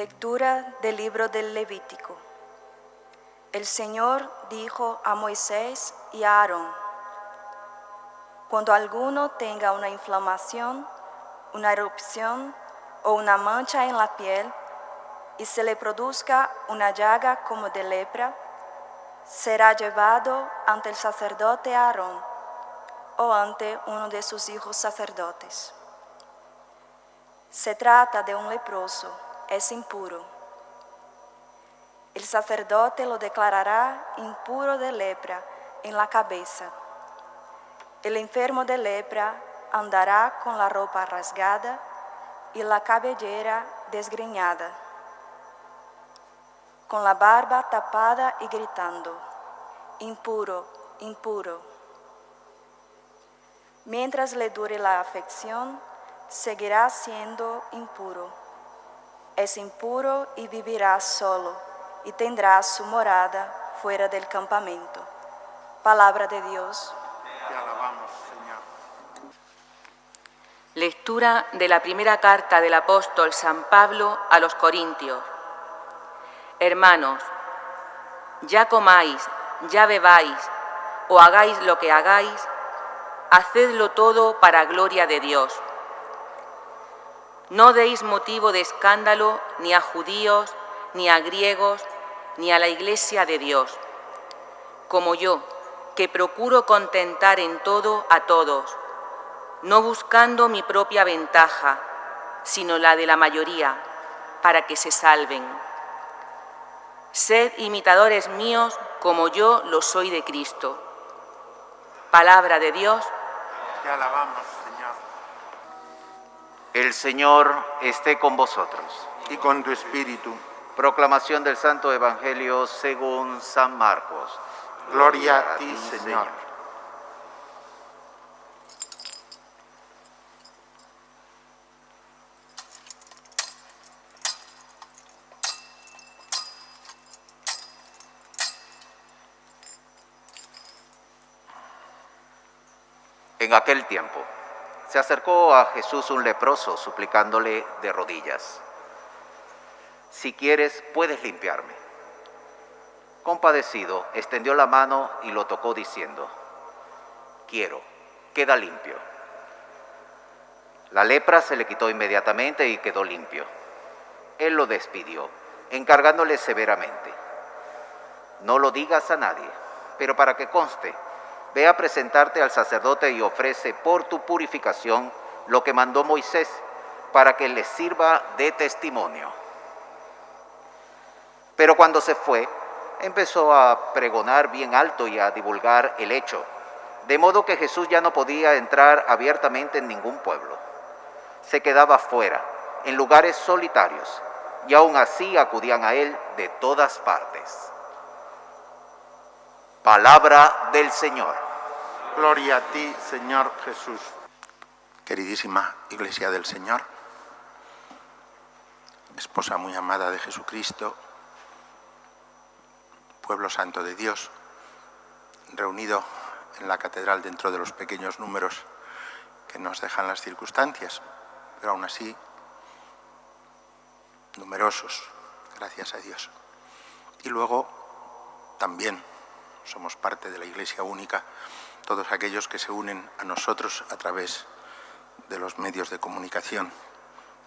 Lectura del libro del Levítico. El Señor dijo a Moisés y a Aarón: cuando alguno tenga una inflamación, una erupción o una mancha en la piel y se le produzca una llaga como de lepra, será llevado ante el sacerdote Aarón o ante uno de sus hijos sacerdotes. Se trata de un leproso, es impuro. El sacerdote lo declarará impuro de lepra en la cabeza. El enfermo de lepra andará con la ropa rasgada y la cabellera desgreñada, con la barba tapada y gritando: impuro, impuro. Mientras le dure la afección, seguirá siendo impuro. Es impuro y vivirá solo, y tendrá su morada fuera del campamento. Palabra de Dios. Te alabamos, Señor. Lectura de la primera carta del apóstol San Pablo a los Corintios. Hermanos, ya comáis, ya bebáis, o hagáis lo que hagáis, hacedlo todo para gloria de Dios. No deis motivo de escándalo ni a judíos, ni a griegos, ni a la Iglesia de Dios, como yo, que procuro contentar en todo a todos, no buscando mi propia ventaja, sino la de la mayoría, para que se salven. Sed imitadores míos como yo lo soy de Cristo. Palabra de Dios. Te alabamos, Señor. El Señor esté con vosotros. Y con tu espíritu. Proclamación del Santo Evangelio según San Marcos. Gloria a ti, Señor. En aquel tiempo se acercó a Jesús un leproso suplicándole de rodillas: si quieres, puedes limpiarme. Compadecido, extendió la mano y lo tocó diciendo: quiero, queda limpio. La lepra se le quitó inmediatamente y quedó limpio. Él lo despidió, encargándole severamente: no lo digas a nadie, pero para que conste, ve a presentarte al sacerdote y ofrece por tu purificación lo que mandó Moisés, para que les sirva de testimonio. Pero cuando se fue, empezó a pregonar bien alto y a divulgar el hecho, de modo que Jesús ya no podía entrar abiertamente en ningún pueblo. Se quedaba fuera, en lugares solitarios, y aún así acudían a él de todas partes. Palabra del Señor. Gloria a ti, Señor Jesús. Queridísima Iglesia del Señor, esposa muy amada de Jesucristo, pueblo santo de Dios, reunido en la catedral dentro de los pequeños números que nos dejan las circunstancias, pero aún así numerosos, gracias a Dios. Y luego también somos parte de la Iglesia única, todos aquellos que se unen a nosotros a través de los medios de comunicación,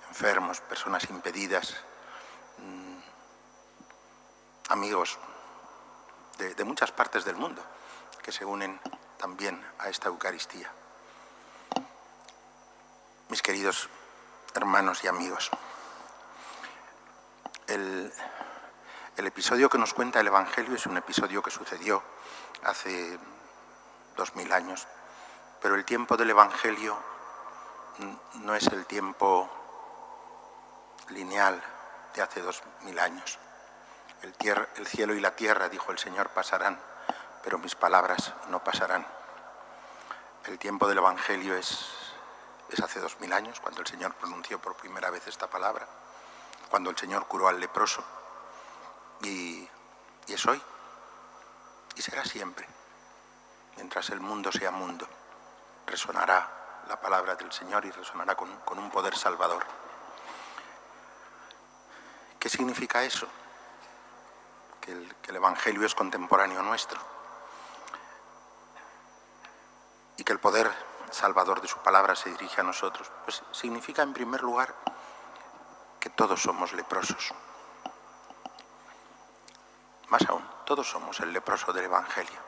enfermos, personas impedidas, amigos de muchas partes del mundo que se unen también a esta Eucaristía. Mis queridos hermanos y amigos, el episodio que nos cuenta el Evangelio es un episodio que sucedió hace 2000 años, pero el tiempo del Evangelio no es el tiempo lineal de hace 2000 años. El cielo y la tierra, dijo el Señor, pasarán, pero mis palabras no pasarán. El tiempo del Evangelio es hace 2000 años, cuando el Señor pronunció por primera vez esta palabra, cuando el Señor curó al leproso, y es hoy, y será siempre. Mientras el mundo sea mundo, resonará la palabra del Señor y resonará con un poder salvador. ¿Qué significa eso? Que el Evangelio es contemporáneo nuestro y que el poder salvador de su palabra se dirige a nosotros. Pues significa, en primer lugar, que todos somos leprosos. Más aún, todos somos el leproso del Evangelio.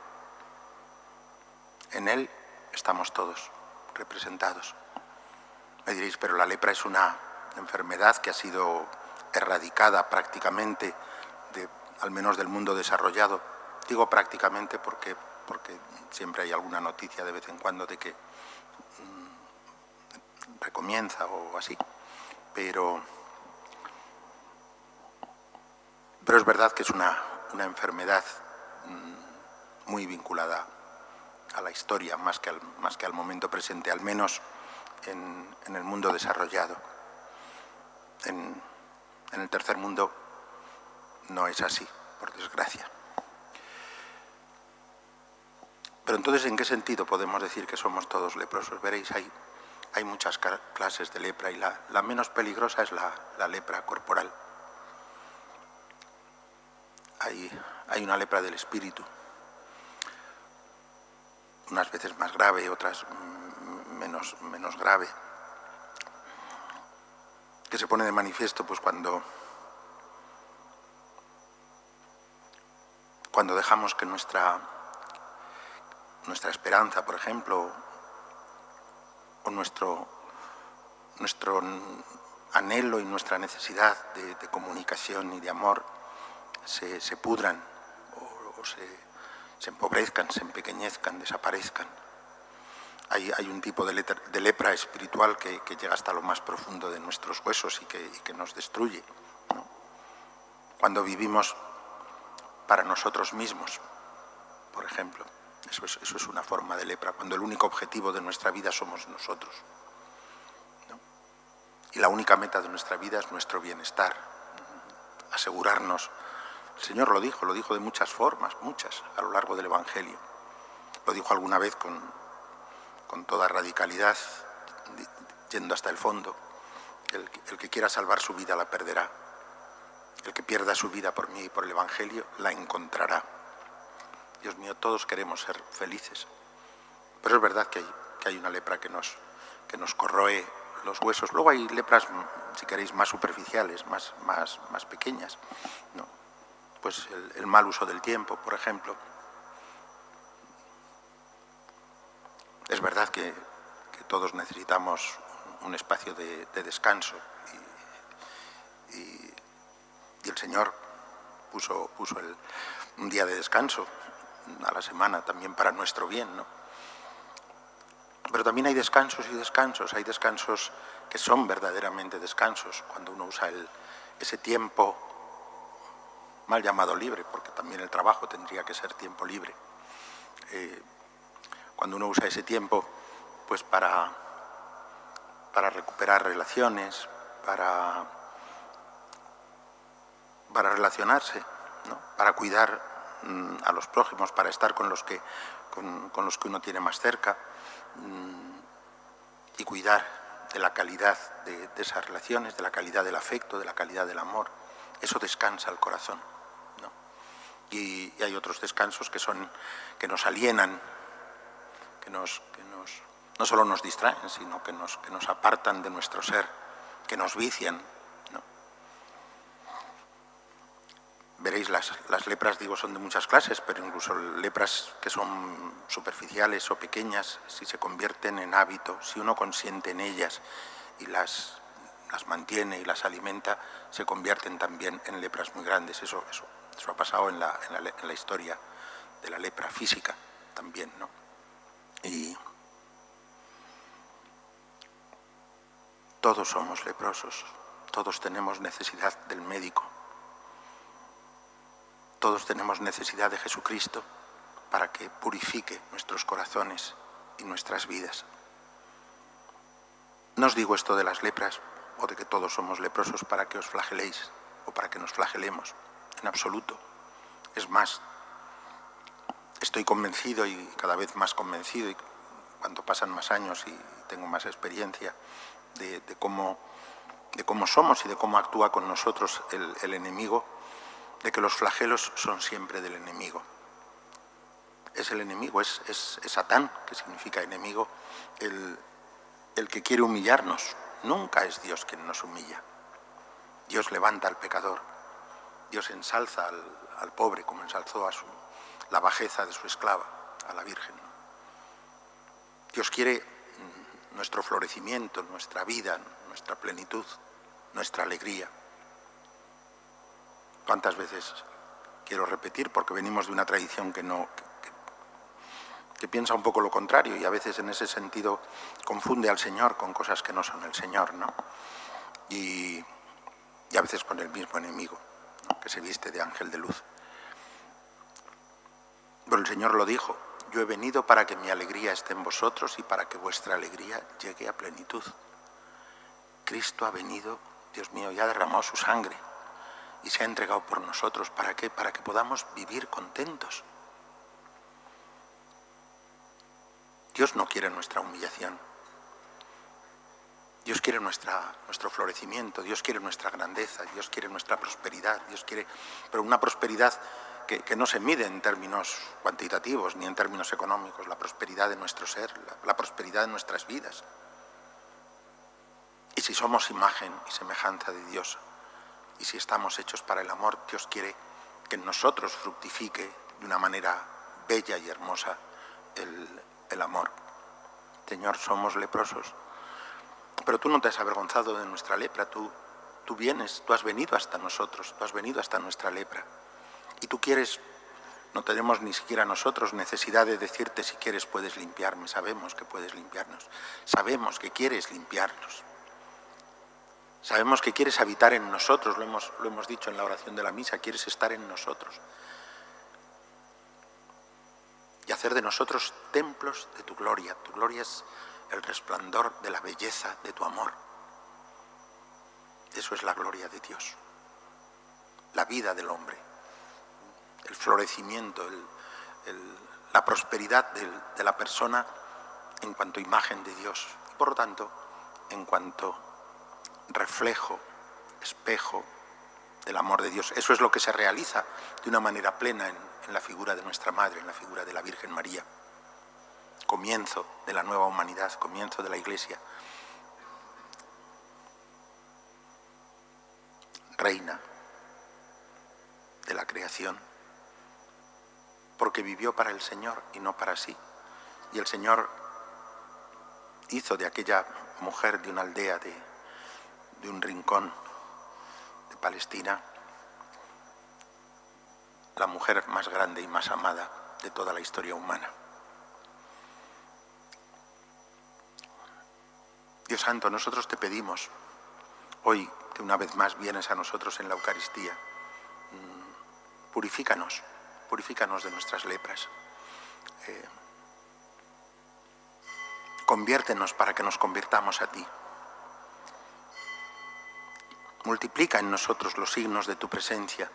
En él estamos todos representados. Me diréis, pero la lepra es una enfermedad que ha sido erradicada prácticamente, al menos del mundo desarrollado. Digo prácticamente porque siempre hay alguna noticia de vez en cuando de que recomienza o así. Pero es verdad que es una enfermedad muy vinculada a la historia, más que al momento presente, al menos en el mundo desarrollado. En el tercer mundo no es así, por desgracia. Pero entonces, ¿en qué sentido podemos decir que somos todos leprosos? Veréis, hay muchas clases de lepra y la menos peligrosa es la lepra corporal. Hay una lepra del espíritu, unas veces más grave, otras menos grave, que se pone de manifiesto pues cuando dejamos que nuestra esperanza, por ejemplo, o nuestro anhelo y nuestra necesidad de comunicación y de amor se pudran o se empobrezcan, se empequeñezcan, desaparezcan. Hay un tipo de lepra espiritual que llega hasta lo más profundo de nuestros huesos y que nos destruye, ¿no? Cuando vivimos para nosotros mismos, por ejemplo, eso es una forma de lepra, cuando el único objetivo de nuestra vida somos nosotros, ¿no? Y la única meta de nuestra vida es nuestro bienestar, asegurarnos. El Señor lo dijo de muchas formas, muchas, a lo largo del Evangelio. Lo dijo alguna vez con toda radicalidad, yendo hasta el fondo. El que quiera salvar su vida la perderá. El que pierda su vida por mí y por el Evangelio la encontrará. Dios mío, todos queremos ser felices. Pero es verdad que hay una lepra que nos corroe los huesos. Luego hay lepras, si queréis, más superficiales, más pequeñas, ¿no? Pues el mal uso del tiempo, por ejemplo. Es verdad que todos necesitamos un espacio de descanso y el Señor puso un día de descanso a la semana también para nuestro bien, ¿no? Pero también hay descansos y descansos. Hay descansos que son verdaderamente descansos, cuando uno usa ese tiempo mal llamado libre, porque también el trabajo tendría que ser tiempo libre. Cuando uno usa ese tiempo pues para recuperar relaciones, para relacionarse, ¿no? Para cuidar a los prójimos, para estar con los que uno tiene más cerca, y cuidar de la calidad de esas relaciones, de la calidad del afecto, de la calidad del amor. Eso descansa el corazón, ¿no? Y hay otros descansos que nos alienan, que no solo nos distraen, sino que nos apartan de nuestro ser, que nos vician, ¿no? Veréis, las lepras, digo, son de muchas clases, pero incluso lepras que son superficiales o pequeñas, si se convierten en hábito, si uno consiente en ellas y las mantiene y las alimenta, se convierten también en lepras muy grandes. Eso ha pasado en la historia de la lepra física también, ¿no? Y todos somos leprosos, todos tenemos necesidad del médico, todos tenemos necesidad de Jesucristo para que purifique nuestros corazones y nuestras vidas. No os digo esto de las lepras o de que todos somos leprosos para que os flageléis o para que nos flagelemos, en absoluto. Es más, estoy convencido y cada vez más convencido, y cuando pasan más años y tengo más experiencia, de cómo de cómo somos y de cómo actúa con nosotros el enemigo, de que los flagelos son siempre del enemigo. Es el enemigo, es Satán, que significa enemigo, el que quiere humillarnos. Nunca es Dios quien nos humilla. Dios levanta al pecador. Dios ensalza al pobre como ensalzó la bajeza de su esclava, a la Virgen. Dios quiere nuestro florecimiento, nuestra vida, nuestra plenitud, nuestra alegría. ¿Cuántas veces quiero repetir? Porque venimos de una tradición que piensa un poco lo contrario y a veces en ese sentido confunde al Señor con cosas que no son el Señor, ¿no? Y a veces con el mismo enemigo, ¿no?, que se viste de ángel de luz. Pero el Señor lo dijo: yo he venido para que mi alegría esté en vosotros y para que vuestra alegría llegue a plenitud. Cristo ha venido, Dios mío, y ha derramado su sangre y se ha entregado por nosotros. ¿Para qué? Para que podamos vivir contentos. Dios no quiere nuestra humillación. Dios quiere nuestro florecimiento, Dios quiere nuestra grandeza, Dios quiere nuestra prosperidad, Dios quiere, pero una prosperidad que no se mide en términos cuantitativos ni en términos económicos, la prosperidad de nuestro ser, la prosperidad de nuestras vidas. Y si somos imagen y semejanza de Dios, y si estamos hechos para el amor, Dios quiere que en nosotros fructifique de una manera bella y hermosa el amor. Señor, somos leprosos, pero tú no te has avergonzado de nuestra lepra, tú vienes, tú has venido hasta nosotros, tú has venido hasta nuestra lepra. Y tú quieres, no tenemos ni siquiera nosotros necesidad de decirte: si quieres puedes limpiarme. Sabemos que puedes limpiarnos, sabemos que quieres limpiarnos, sabemos que quieres habitar en nosotros, lo hemos dicho en la oración de la misa, quieres estar en nosotros y hacer de nosotros templos de tu gloria. Tu gloria es el resplandor de la belleza de tu amor. Eso es la gloria de Dios, la vida del hombre, el florecimiento, la prosperidad de la persona en cuanto imagen de Dios y por lo tanto en cuanto reflejo, espejo del amor de Dios. Eso es lo que se realiza de una manera plena en la figura de nuestra Madre, en la figura de la Virgen María. Comienzo de la nueva humanidad, comienzo de la Iglesia. Reina de la creación, porque vivió para el Señor y no para sí. Y el Señor hizo de aquella mujer de una aldea, de un rincón de Palestina, la mujer más grande y más amada de toda la historia humana. Dios Santo, nosotros te pedimos hoy que una vez más vienes a nosotros en la Eucaristía, purifícanos de nuestras lepras. Conviértenos para que nos convirtamos a ti. Multiplica en nosotros los signos de tu presencia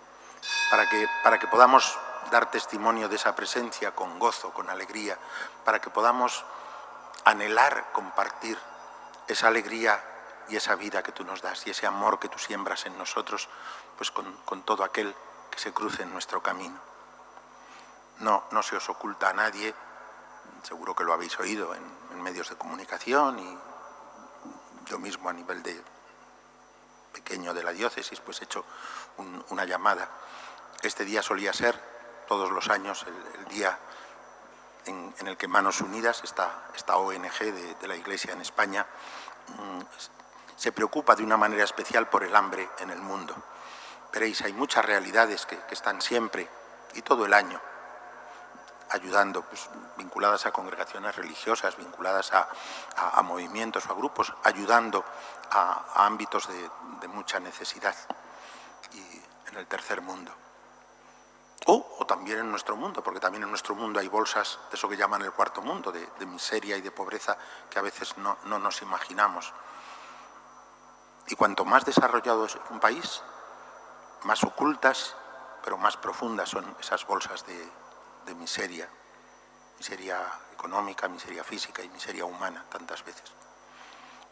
para que podamos dar testimonio de esa presencia con gozo, con alegría, para que podamos anhelar compartir esa alegría y esa vida que tú nos das y ese amor que tú siembras en nosotros, pues con todo aquel que se cruce en nuestro camino. No se os oculta a nadie, seguro que lo habéis oído en medios de comunicación y yo mismo a nivel pequeño de la diócesis, pues he hecho una llamada. Este día solía ser todos los años el día en el que Manos Unidas, esta ONG de la Iglesia en España, se preocupa de una manera especial por el hambre en el mundo. Veréis, hay muchas realidades que están siempre y todo el año ayudando, pues, vinculadas a congregaciones religiosas, vinculadas a movimientos o a grupos, ayudando a ámbitos de mucha necesidad y en el tercer mundo. O también en nuestro mundo, porque también en nuestro mundo hay bolsas de eso que llaman el cuarto mundo, de miseria y de pobreza que a veces no nos imaginamos. Y cuanto más desarrollado es un país, más ocultas, pero más profundas son esas bolsas de miseria económica, miseria física y miseria humana tantas veces.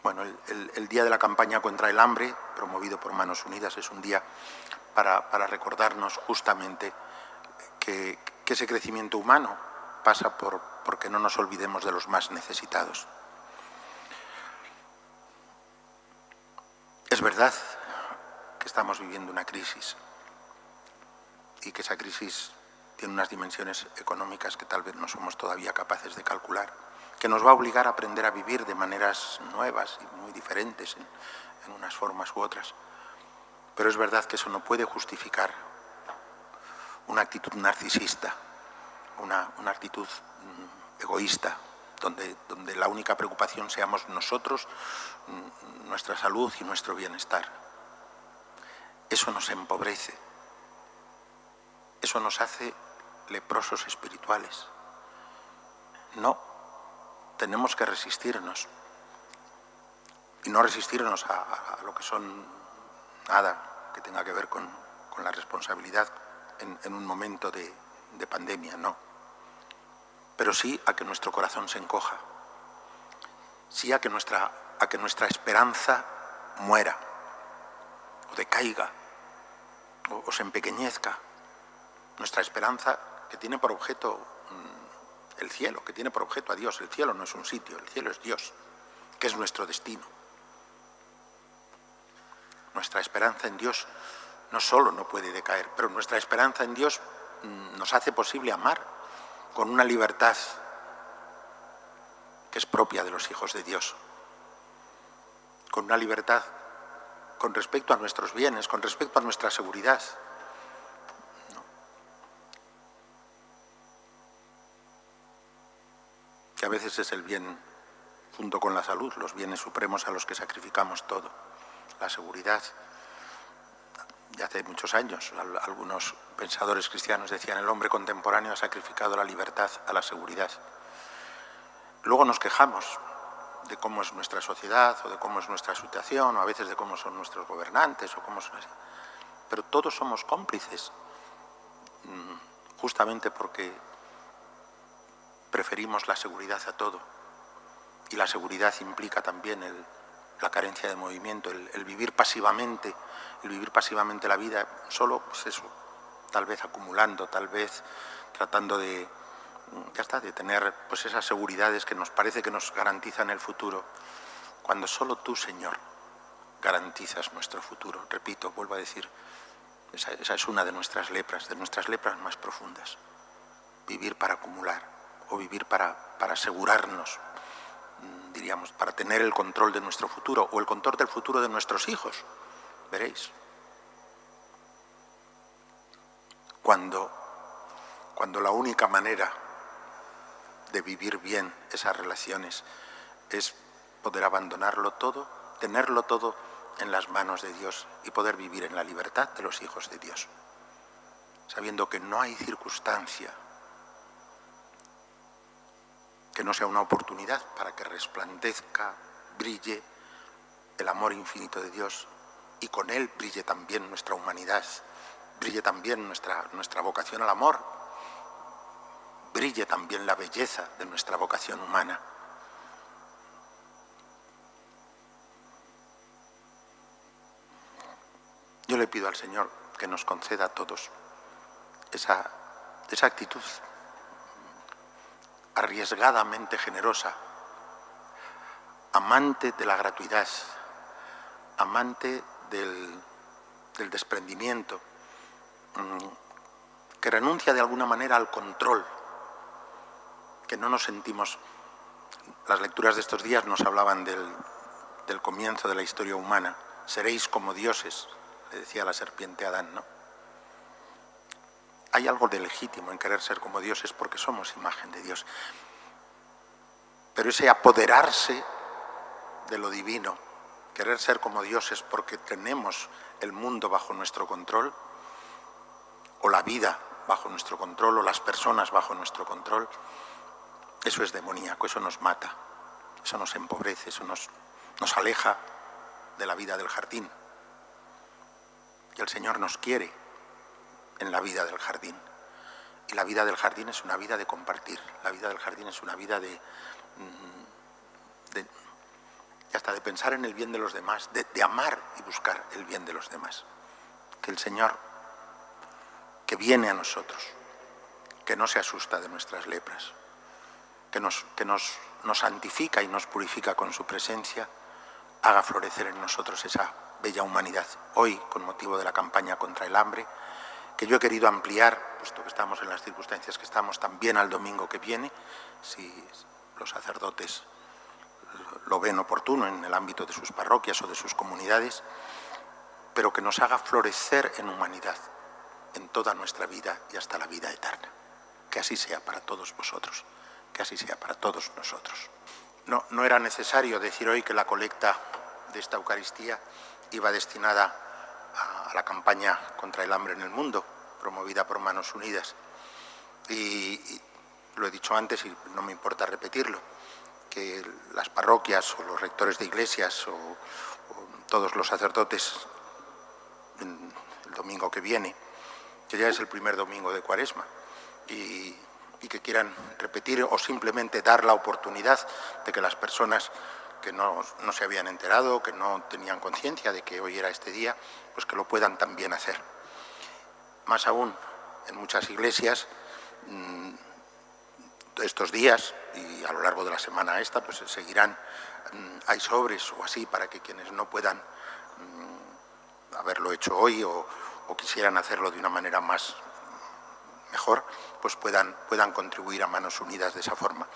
Bueno, el día de la campaña contra el hambre, promovido por Manos Unidas, es un día para recordarnos justamente que ese crecimiento humano pasa porque no nos olvidemos de los más necesitados. Es verdad que estamos viviendo una crisis y que esa crisis tiene unas dimensiones económicas que tal vez no somos todavía capaces de calcular, que nos va a obligar a aprender a vivir de maneras nuevas y muy diferentes en unas formas u otras. Pero es verdad que eso no puede justificar una actitud narcisista, una actitud egoísta, donde la única preocupación seamos nosotros, nuestra salud y nuestro bienestar. Eso nos empobrece, eso nos hace leprosos espirituales. No, tenemos que resistirnos, y no resistirnos a lo que son nada que tenga que ver con la responsabilidad en un momento de pandemia, no. Pero sí a que nuestro corazón se encoja, sí a que nuestra esperanza muera, o decaiga, o se empequeñezca. Nuestra esperanza que tiene por objeto el cielo, que tiene por objeto a Dios. El cielo no es un sitio, el cielo es Dios, que es nuestro destino. Nuestra esperanza en Dios no solo no puede decaer, pero nuestra esperanza en Dios nos hace posible amar con una libertad que es propia de los hijos de Dios, con una libertad con respecto a nuestros bienes, con respecto a nuestra seguridad. Que a veces es el bien, junto con la salud, los bienes supremos a los que sacrificamos todo. La seguridad. De hace muchos años, algunos pensadores cristianos decían: el hombre contemporáneo ha sacrificado la libertad a la seguridad. Luego nos quejamos de cómo es nuestra sociedad, o de cómo es nuestra situación, o a veces de cómo son nuestros gobernantes, o cómo son así. Pero todos somos cómplices, justamente porque preferimos la seguridad a todo. Y la seguridad implica también la carencia de movimiento, el vivir pasivamente, la vida, solo pues eso, tal vez acumulando, tal vez tratando de tener pues esas seguridades que nos parece que nos garantizan el futuro, cuando solo tú, Señor, garantizas nuestro futuro. Repito, vuelvo a decir, esa es una de nuestras lepras más profundas. Vivir para acumular, o vivir para asegurarnos, diríamos, para tener el control de nuestro futuro, o el control del futuro de nuestros hijos. Veréis. Cuando la única manera de vivir bien esas relaciones es poder abandonarlo todo, tenerlo todo en las manos de Dios y poder vivir en la libertad de los hijos de Dios, sabiendo que no hay circunstancia que no sea una oportunidad para que resplandezca, brille el amor infinito de Dios, y con él brille también nuestra humanidad, brille también nuestra vocación al amor, brille también la belleza de nuestra vocación humana. Yo le pido al Señor que nos conceda a todos esa actitud arriesgadamente generosa, amante de la gratuidad, amante del desprendimiento, que renuncia de alguna manera al control, que no nos sentimos. Las lecturas de estos días nos hablaban del comienzo de la historia humana. Seréis como dioses, le decía la serpiente a Adán, ¿no? Hay algo de legítimo en querer ser como dioses porque somos imagen de Dios. Pero ese apoderarse de lo divino, querer ser como dioses porque tenemos el mundo bajo nuestro control, o la vida bajo nuestro control, o las personas bajo nuestro control, eso es demoníaco, eso nos mata, eso nos empobrece, eso nos aleja de la vida del jardín. Y el Señor nos quiere en la vida del jardín. Y la vida del jardín es una vida de compartir, la vida del jardín es una vida y hasta de pensar en el bien de los demás, de amar y buscar el bien de los demás. Que el Señor, que viene a nosotros, que no se asusta de nuestras lepras, que nos santifica y nos purifica con su presencia, haga florecer en nosotros esa bella humanidad. Hoy, con motivo de la campaña contra el hambre, que yo he querido ampliar, puesto que estamos en las circunstancias que estamos, también al domingo que viene, si los sacerdotes lo ven oportuno en el ámbito de sus parroquias o de sus comunidades, pero que nos haga florecer en humanidad, en toda nuestra vida y hasta la vida eterna. Que así sea para todos vosotros, que así sea para todos nosotros. No era necesario decir hoy que la colecta de esta Eucaristía iba destinada a la campaña contra el hambre en el mundo, promovida por Manos Unidas. Y lo he dicho antes y no me importa repetirlo, que las parroquias o los rectores de iglesias o todos los sacerdotes el domingo que viene, que ya es el primer domingo de Cuaresma, y que quieran repetir o simplemente dar la oportunidad de que las personas que no se habían enterado, que no tenían conciencia de que hoy era este día, pues que lo puedan también hacer. Más aún, en muchas iglesias, estos días y a lo largo de la semana esta, pues seguirán, hay sobres o así para que quienes no puedan haberlo hecho hoy o quisieran hacerlo de una manera mejor, pues puedan contribuir a Manos Unidas de esa forma.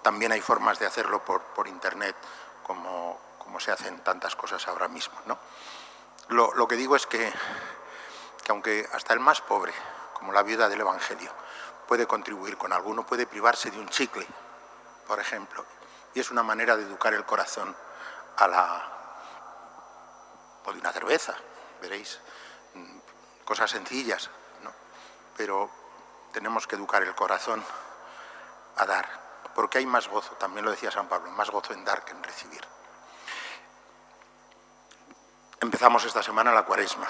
También hay formas de hacerlo por internet, como se hacen tantas cosas ahora mismo, ¿no? Lo que digo es que aunque hasta el más pobre, como la viuda del Evangelio, puede contribuir con algo, uno puede privarse de un chicle, por ejemplo, y es una manera de educar el corazón o de una cerveza, veréis, cosas sencillas, ¿no? Pero tenemos que educar el corazón a dar, porque hay más gozo, también lo decía San Pablo, más gozo en dar que en recibir. Empezamos esta semana la Cuaresma.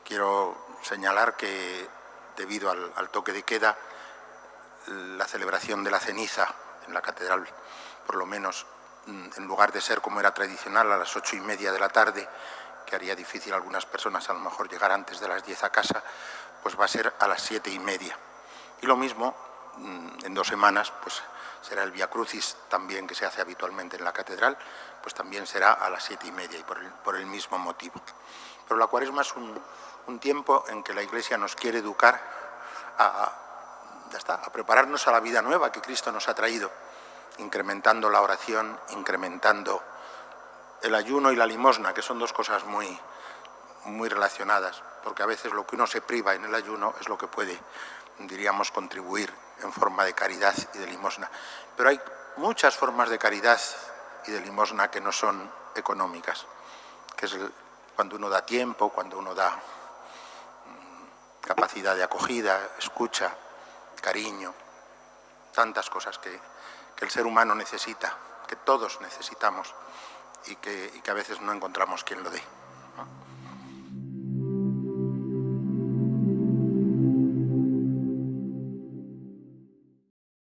Quiero señalar que debido al toque de queda, la celebración de la ceniza en la catedral, por lo menos, en lugar de ser como era tradicional a las 8:30 de la tarde, que haría difícil a algunas personas a lo mejor llegar antes de las 10 a casa, pues va a ser a las 7:30. Y lo mismo, en 2 semanas, pues será el Vía Crucis también, que se hace habitualmente en la catedral, pues también será a las 7:30 y por el mismo motivo. Pero la Cuaresma es un tiempo en que la Iglesia nos quiere educar a prepararnos a la vida nueva que Cristo nos ha traído, incrementando la oración, incrementando el ayuno y la limosna, que son dos cosas muy, muy relacionadas, porque a veces lo que uno se priva en el ayuno es lo que puede, diríamos, contribuir en forma de caridad y de limosna. Pero hay muchas formas de caridad y de limosna que no son económicas, que es cuando uno da tiempo, cuando uno da capacidad de acogida, escucha, cariño, tantas cosas que el ser humano necesita, que todos necesitamos y que a veces no encontramos quien lo dé, ¿no?